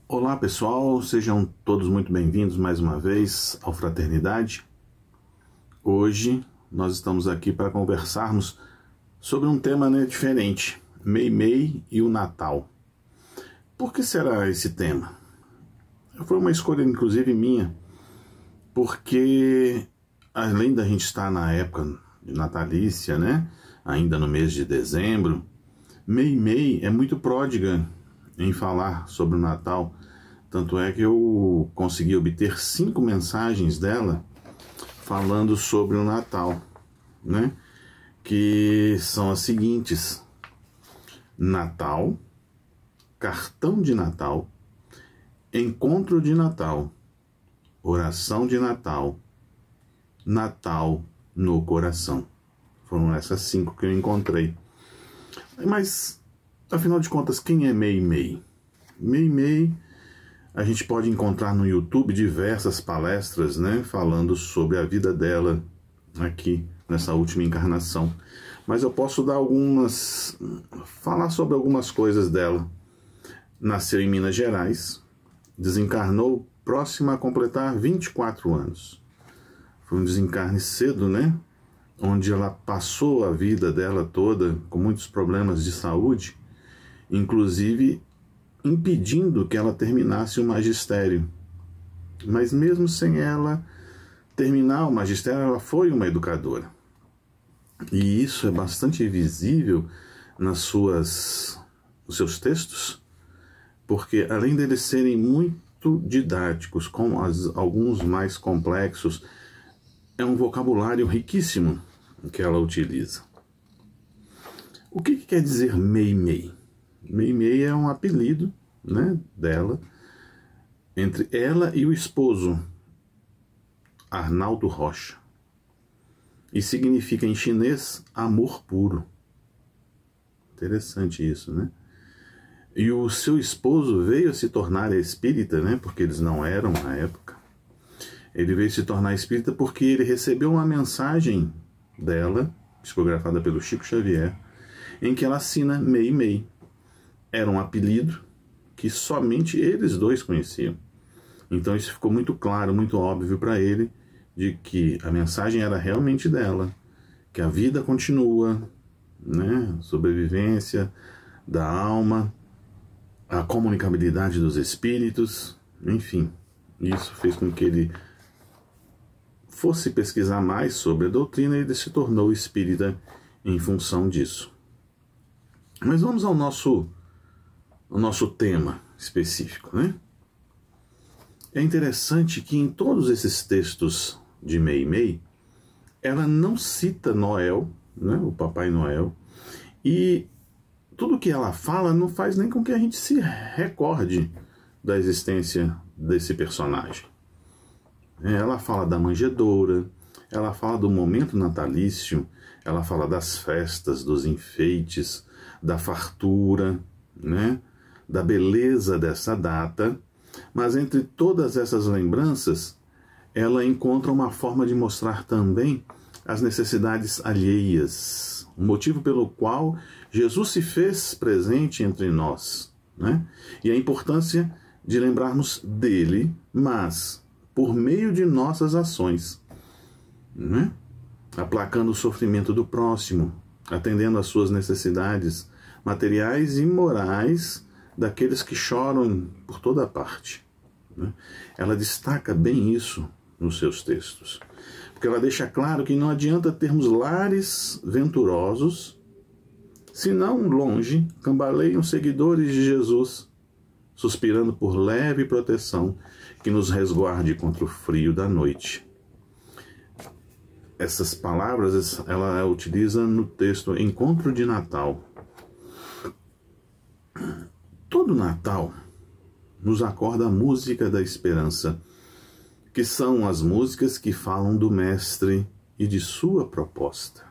Olá pessoal, sejam todos muito bem-vindos mais uma vez ao Fraternidade. Hoje nós estamos aqui para conversarmos sobre um tema diferente, Meimei e o Natal. Por que será esse tema? Foi uma escolha inclusive minha, porque além da gente estar na época de natalícia, ainda no mês de dezembro, Meimei é muito pródiga em falar sobre o Natal. Tanto é que eu consegui obter 5 mensagens dela falando sobre o Natal, que são as seguintes: Natal, cartão de Natal, encontro de Natal, oração de Natal, Natal no coração. Foram essas 5 que eu encontrei. Mas, afinal de contas, quem é Meimei? Meimei, a gente pode encontrar no YouTube diversas palestras, falando sobre a vida dela aqui nessa última encarnação. Mas eu posso dar falar sobre algumas coisas dela. Nasceu em Minas Gerais, desencarnou próxima a completar 24 anos. Foi um desencarne cedo, onde ela passou a vida dela toda com muitos problemas de saúde, inclusive impedindo que ela terminasse o magistério. Mas mesmo sem ela terminar o magistério, ela foi uma educadora. E isso é bastante visível nos seus textos, porque além deles serem muito didáticos, com alguns mais complexos, é um vocabulário riquíssimo que ela utiliza. O que quer dizer Meimei? Meimei é um apelido dela, entre ela e o esposo, Arnaldo Rocha. E significa em chinês amor puro. Interessante isso, E o seu esposo veio a se tornar espírita, porque eles não eram na época. Ele veio se tornar espírita porque ele recebeu uma mensagem dela, psicografada pelo Chico Xavier, em que ela assina Meimei. Era um apelido que somente eles dois conheciam. Então isso ficou muito claro, muito óbvio para ele, de que a mensagem era realmente dela, que a vida continua, sobrevivência da alma, a comunicabilidade dos espíritos, enfim. Isso fez com que ele fosse pesquisar mais sobre a doutrina e ele se tornou espírita em função disso. Mas vamos ao nosso tema específico, É interessante que em todos esses textos de Meimei, ela não cita Noel, o Papai Noel, e tudo que ela fala não faz nem com que a gente se recorde da existência desse personagem. Ela fala da manjedoura, ela fala do momento natalício, ela fala das festas, dos enfeites, da fartura, da beleza dessa data, mas entre todas essas lembranças, ela encontra uma forma de mostrar também as necessidades alheias, o motivo pelo qual Jesus se fez presente entre nós, e a importância de lembrarmos dele, mas por meio de nossas ações, aplacando o sofrimento do próximo, atendendo às suas necessidades materiais e morais daqueles que choram por toda parte. Ela destaca bem isso nos seus textos, porque ela deixa claro que não adianta termos lares venturosos, se não longe cambaleiam seguidores de Jesus, suspirando por leve proteção que nos resguarde contra o frio da noite. Essas palavras ela utiliza no texto Encontro de Natal. Todo Natal nos acorda a música da esperança, que são as músicas que falam do Mestre e de sua proposta.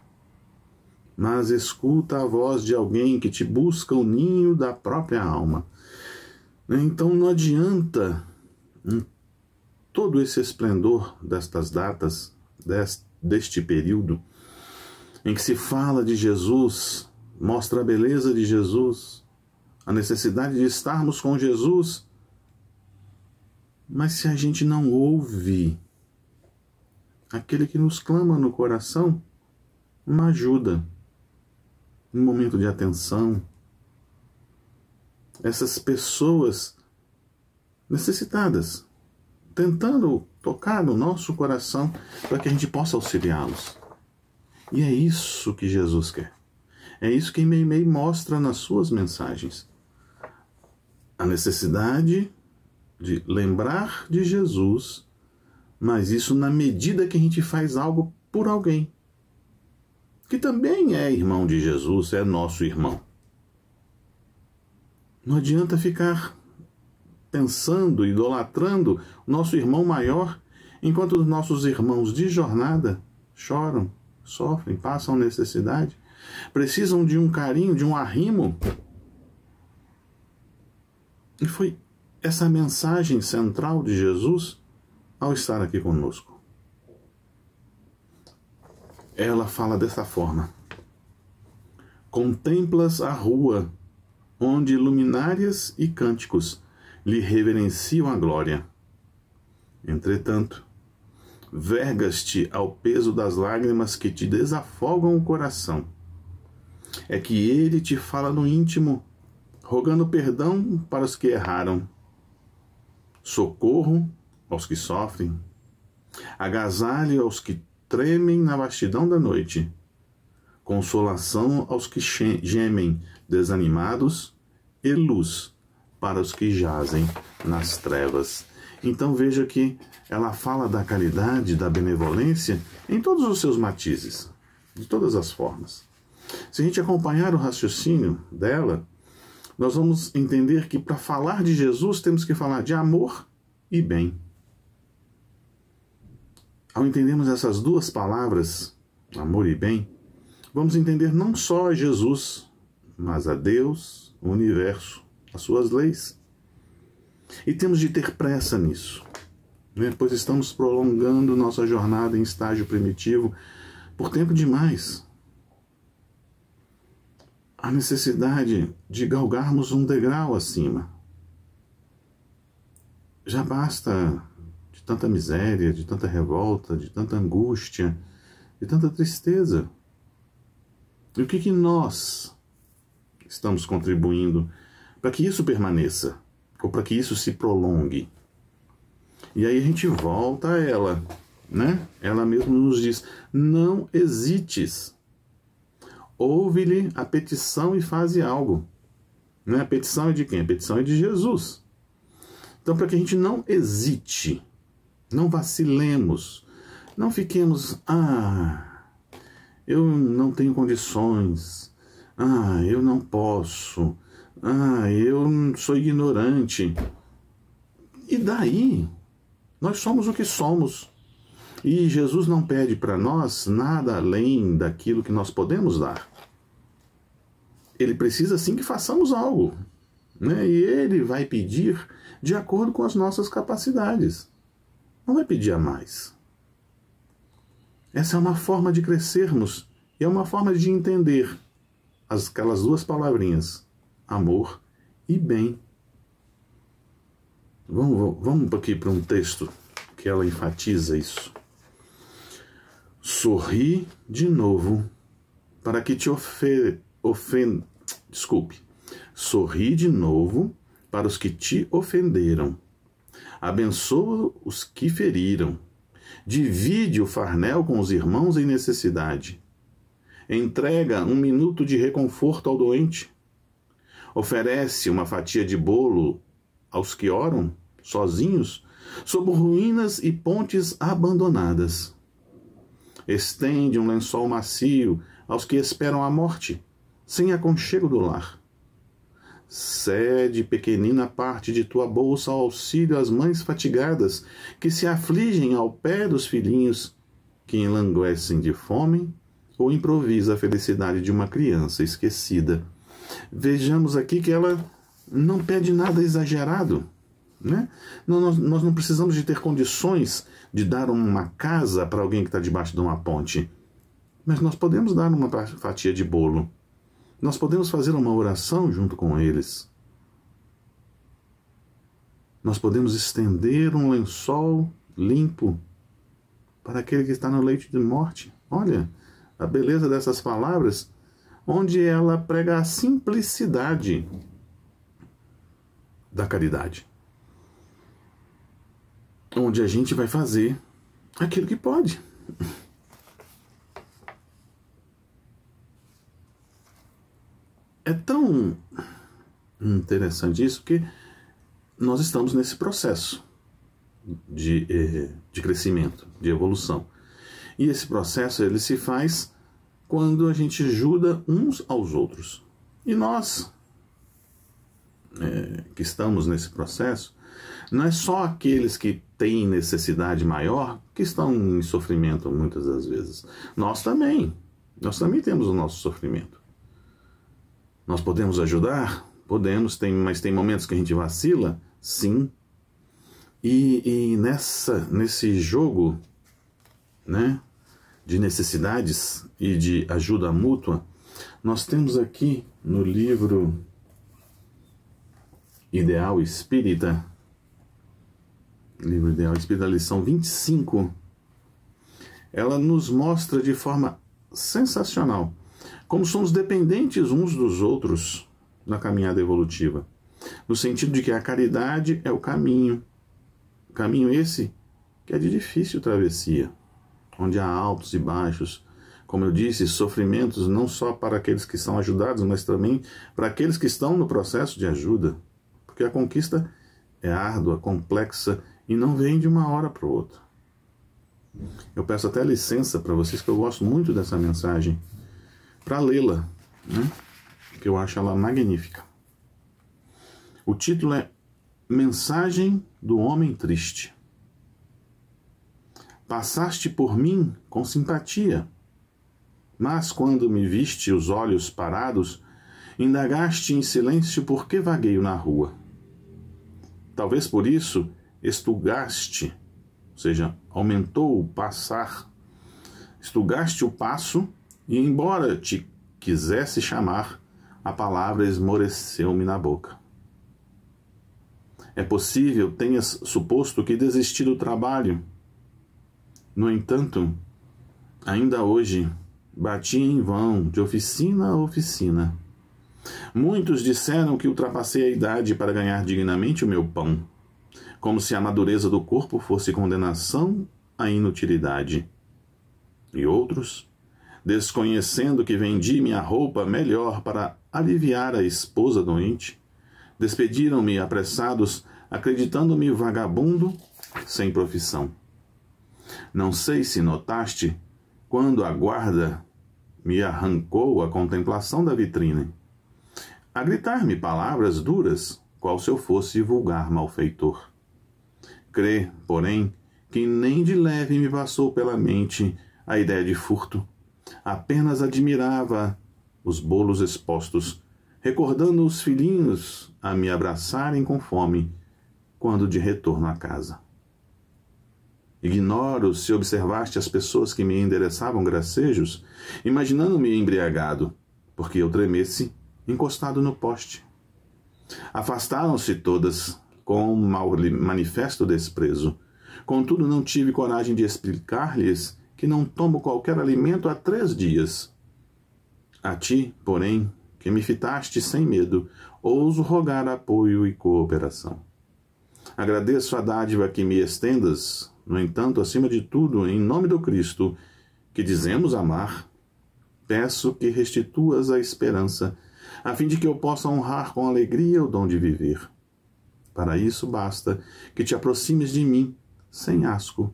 Mas escuta a voz de alguém que te busca o ninho da própria alma. Então não adianta todo esse esplendor destas datas, deste período, em que se fala de Jesus, mostra a beleza de Jesus, a necessidade de estarmos com Jesus, Mas se a gente não ouve aquele que nos clama no coração, uma ajuda, um momento de atenção, essas pessoas necessitadas, tentando tocar no nosso coração para que a gente possa auxiliá-los. E é isso que Jesus quer. É isso que Meimei mostra nas suas mensagens. A necessidade de lembrar de Jesus, mas isso na medida que a gente faz algo por alguém, que também é irmão de Jesus, é nosso irmão. Não adianta ficar pensando, idolatrando o nosso irmão maior, enquanto os nossos irmãos de jornada choram, sofrem, passam necessidade, precisam de um carinho, de um arrimo. E foi essa mensagem central de Jesus ao estar aqui conosco. Ela fala dessa forma: contemplas a rua, onde luminárias e cânticos lhe reverenciam a glória. Entretanto, vergas-te ao peso das lágrimas que te desafogam o coração. É que ele te fala no íntimo, rogando perdão para os que erraram, socorro aos que sofrem, agasalho aos que tremem na vastidão da noite, consolação aos que gemem desanimados e luz para os que jazem nas trevas. Então veja que ela fala da caridade, da benevolência em todos os seus matizes, de todas as formas. Se a gente acompanhar o raciocínio dela, nós vamos entender que para falar de Jesus temos que falar de amor e bem. Ao entendermos essas duas palavras, amor e bem, vamos entender não só a Jesus, mas a Deus, o universo, as suas leis. E temos de ter pressa nisso, né? Pois estamos prolongando nossa jornada em estágio primitivo por tempo demais. A necessidade de galgarmos um degrau acima. Já basta de tanta miséria, de tanta revolta, de tanta angústia, de tanta tristeza. E o que nós estamos contribuindo para que isso permaneça, ou para que isso se prolongue? E aí a gente volta a ela, né? Ela mesma nos diz: não hesites. Ouve-lhe a petição e faze algo. Né? A petição é de quem? A petição é de Jesus. Então, para que a gente não hesite, não vacilemos, não fiquemos, eu não tenho condições, eu não posso, eu sou ignorante. E daí? Nós somos o que somos. E Jesus não pede para nós nada além daquilo que nós podemos dar. Ele precisa sim que façamos algo, né? E ele vai pedir de acordo com as nossas capacidades. Não vai pedir a mais. Essa é uma forma de crescermos e é uma forma de entender aquelas duas palavrinhas, amor e bem. Vamos aqui para um texto que ela enfatiza isso. Sorri de novo para que te Sorri de novo para os que te ofenderam. Abençoa os que feriram. Divide o farnel com os irmãos em necessidade. Entrega um minuto de reconforto ao doente. Oferece uma fatia de bolo aos que oram, sozinhos, sob ruínas e pontes abandonadas. Estende um lençol macio aos que esperam a morte, sem aconchego do lar. Cede pequenina parte de tua bolsa ao auxílio às mães fatigadas, que se afligem ao pé dos filhinhos, que enlanguecem de fome, ou improvisa a felicidade de uma criança esquecida. Vejamos aqui que ela não pede nada exagerado, né? Nós não precisamos de ter condições de dar uma casa para alguém que está debaixo de uma ponte, mas nós podemos dar uma fatia de bolo. Nós podemos fazer uma oração junto com eles. Nós podemos estender um lençol limpo para aquele que está no leito de morte. Olha a beleza dessas palavras, onde ela prega a simplicidade da caridade. Onde a gente vai fazer aquilo que pode. É tão interessante isso, que nós estamos nesse processo de crescimento, de evolução. E esse processo ele se faz quando a gente ajuda uns aos outros. E nós, que estamos nesse processo, não é só aqueles que têm necessidade maior que estão em sofrimento muitas das vezes. Nós também temos o nosso sofrimento. Nós podemos ajudar? Podemos, mas tem momentos que a gente vacila? Sim. E nesse jogo, né, de necessidades e de ajuda mútua, nós temos aqui no livro Ideal Espírita, lição 25, ela nos mostra de forma sensacional como somos dependentes uns dos outros na caminhada evolutiva, no sentido de que a caridade é o caminho esse que é de difícil travessia, onde há altos e baixos, como eu disse, sofrimentos não só para aqueles que são ajudados, mas também para aqueles que estão no processo de ajuda, porque a conquista é árdua, complexa e não vem de uma hora para outra. Eu peço até licença para vocês, que eu gosto muito dessa mensagem, para lê-la, né? Que eu acho ela magnífica. O título é Mensagem do Homem Triste. Passaste por mim com simpatia, mas quando me viste os olhos parados, indagaste em silêncio por que vagueio na rua. Talvez por isso estugaste, ou seja, aumentou o passar, estugaste o passo, e embora te quisesse chamar, a palavra esmoreceu-me na boca. É possível tenhas suposto que desisti do trabalho. No entanto, ainda hoje, bati em vão de oficina a oficina. Muitos disseram que ultrapassei a idade para ganhar dignamente o meu pão, como se a madureza do corpo fosse condenação à inutilidade. E outros, desconhecendo que vendi minha roupa melhor para aliviar a esposa doente, despediram-me apressados, acreditando-me vagabundo sem profissão. Não sei se notaste, quando a guarda me arrancou a contemplação da vitrine, a gritar-me palavras duras, qual se eu fosse vulgar malfeitor. Crê, porém, que nem de leve me passou pela mente a ideia de furto. Apenas admirava os bolos expostos, recordando os filhinhos a me abraçarem com fome, quando de retorno à casa. Ignoro se observaste as pessoas que me endereçavam gracejos, imaginando-me embriagado, porque eu tremesse encostado no poste. Afastaram-se todas com manifesto desprezo. Contudo, não tive coragem de explicar-lhes que não tomo qualquer alimento há 3 dias. A ti, porém, que me fitaste sem medo, ouso rogar apoio e cooperação. Agradeço a dádiva que me estendas, no entanto, acima de tudo, em nome do Cristo, que dizemos amar, peço que restituas a esperança, a fim de que eu possa honrar com alegria o dom de viver. Para isso basta que te aproximes de mim, sem asco,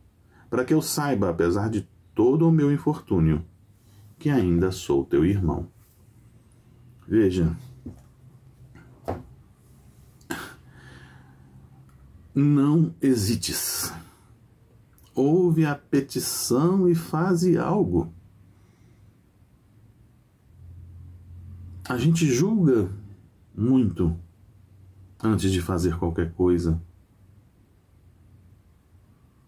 para que eu saiba, apesar de todo o meu infortúnio, que ainda sou teu irmão. Veja, não hesites. Ouve a petição e faze algo. A gente julga muito antes de fazer qualquer coisa.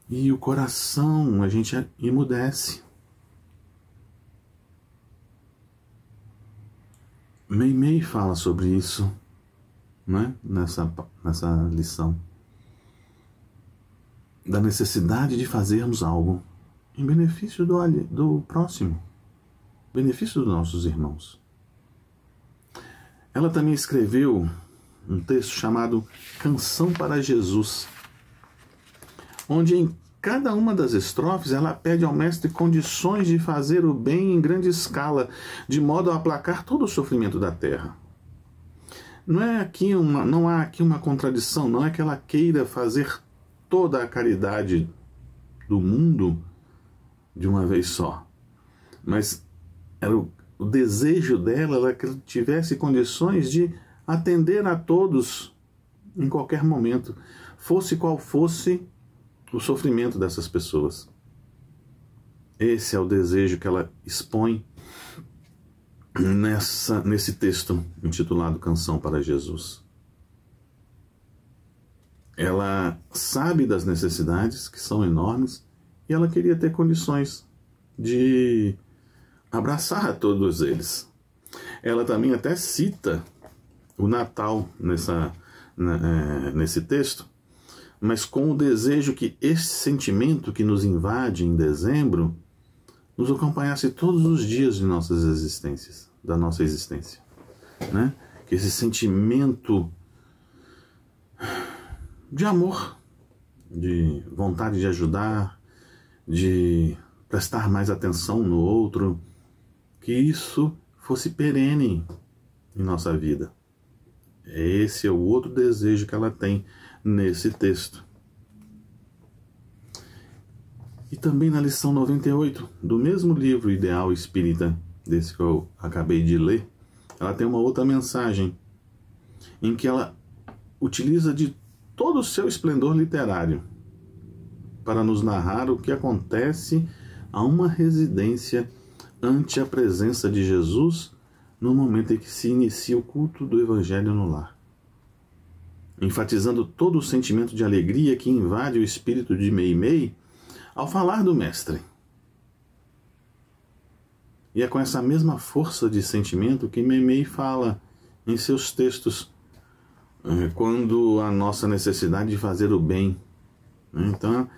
E o coração, a gente emudece. Meimei fala sobre isso, né? Nessa lição. da necessidade de fazermos algo em benefício do próximo, benefício dos nossos irmãos. Ela também escreveu um texto chamado Canção para Jesus, onde em cada uma das estrofes ela pede ao mestre condições de fazer o bem em grande escala, de modo a aplacar todo o sofrimento da terra. Não há aqui uma contradição, não é que ela queira fazer toda a caridade do mundo de uma vez só, mas era o desejo dela era que tivesse condições de atender a todos em qualquer momento, fosse qual fosse o sofrimento dessas pessoas. Esse é o desejo que ela expõe nesse texto intitulado Canção para Jesus. Ela sabe das necessidades, que são enormes, e ela queria ter condições de abraçar a todos eles. Ela também até cita o Natal nesse texto, mas com o desejo que esse sentimento que nos invade em dezembro nos acompanhasse todos os dias de nossas existências, da nossa existência, né? Que esse sentimento de amor, de vontade de ajudar, de prestar mais atenção no outro, que isso fosse perene em nossa vida. Esse é o outro desejo que ela tem nesse texto. E também na lição 98, do mesmo livro Ideal Espírita, desse que eu acabei de ler, ela tem uma outra mensagem, em que ela utiliza de todo o seu esplendor literário para nos narrar o que acontece a uma residência ante a presença de Jesus no momento em que se inicia o culto do Evangelho no lar, enfatizando todo o sentimento de alegria que invade o espírito de Meimei ao falar do Mestre. E é com essa mesma força de sentimento que Meimei fala em seus textos, quando a nossa necessidade de fazer o bem. Então,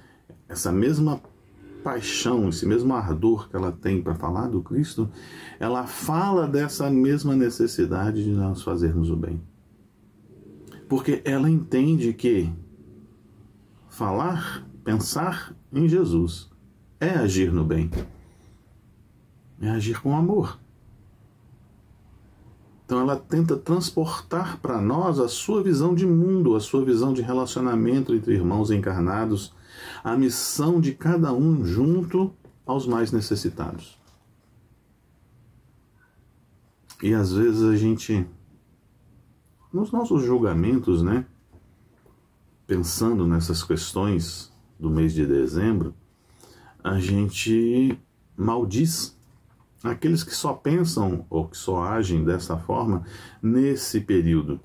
essa mesma paixão, esse mesmo ardor que ela tem para falar do Cristo, ela fala dessa mesma necessidade de nós fazermos o bem. Porque ela entende que falar, pensar em Jesus é agir no bem, é agir com amor. Então ela tenta transportar para nós a sua visão de mundo, a sua visão de relacionamento entre irmãos encarnados, a missão de cada um junto aos mais necessitados. E às vezes a gente, nos nossos julgamentos, né, pensando nessas questões do mês de dezembro, a gente maldiz aqueles que só pensam ou que só agem dessa forma nesse período,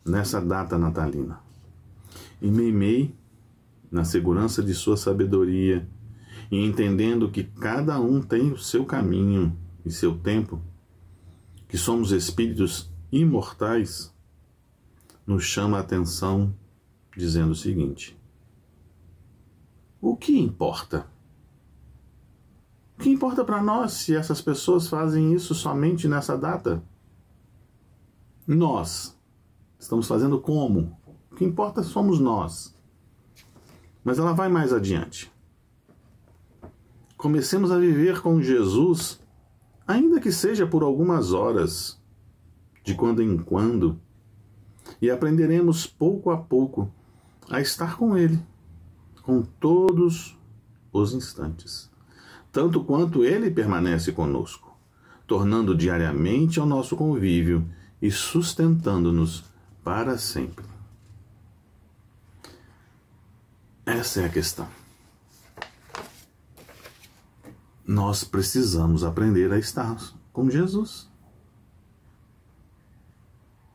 nessa data natalina. E Meimei, na segurança de sua sabedoria e entendendo que cada um tem o seu caminho e seu tempo, que somos espíritos imortais, nos chama a atenção dizendo o seguinte: o que importa? O que importa para nós se essas pessoas fazem isso somente nessa data? Nós estamos fazendo como? O que importa somos nós. Mas ela vai mais adiante. Comecemos a viver com Jesus, ainda que seja por algumas horas, de quando em quando, e aprenderemos pouco a pouco a estar com Ele, com todos os instantes, tanto quanto Ele permanece conosco, tornando diariamente ao nosso convívio e sustentando-nos para sempre. Essa é a questão. Nós precisamos aprender a estar com Jesus.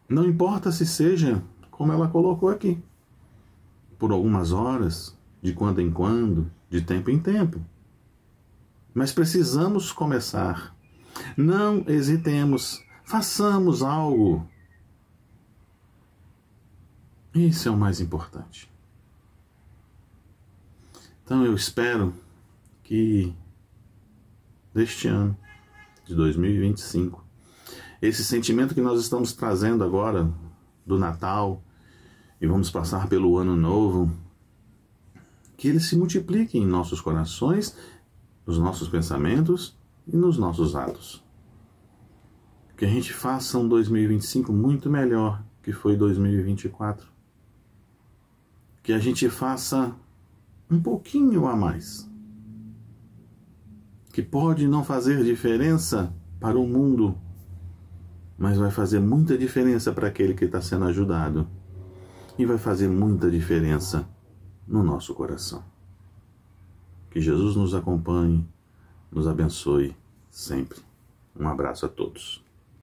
Não importa se seja, como ela colocou aqui, por algumas horas, de quando em quando, de tempo em tempo. Mas precisamos começar. Não hesitemos, façamos algo. Isso é o mais importante. Então eu espero que deste ano, de 2025, esse sentimento que nós estamos trazendo agora do Natal e vamos passar pelo Ano Novo, que ele se multiplique em nossos corações, nos nossos pensamentos e nos nossos atos. Que a gente faça um 2025 muito melhor que foi 2024. Que a gente faça um pouquinho a mais. Que pode não fazer diferença para o mundo, mas vai fazer muita diferença para aquele que está sendo ajudado. E vai fazer muita diferença no nosso coração. Que Jesus nos acompanhe, nos abençoe sempre. Um abraço a todos.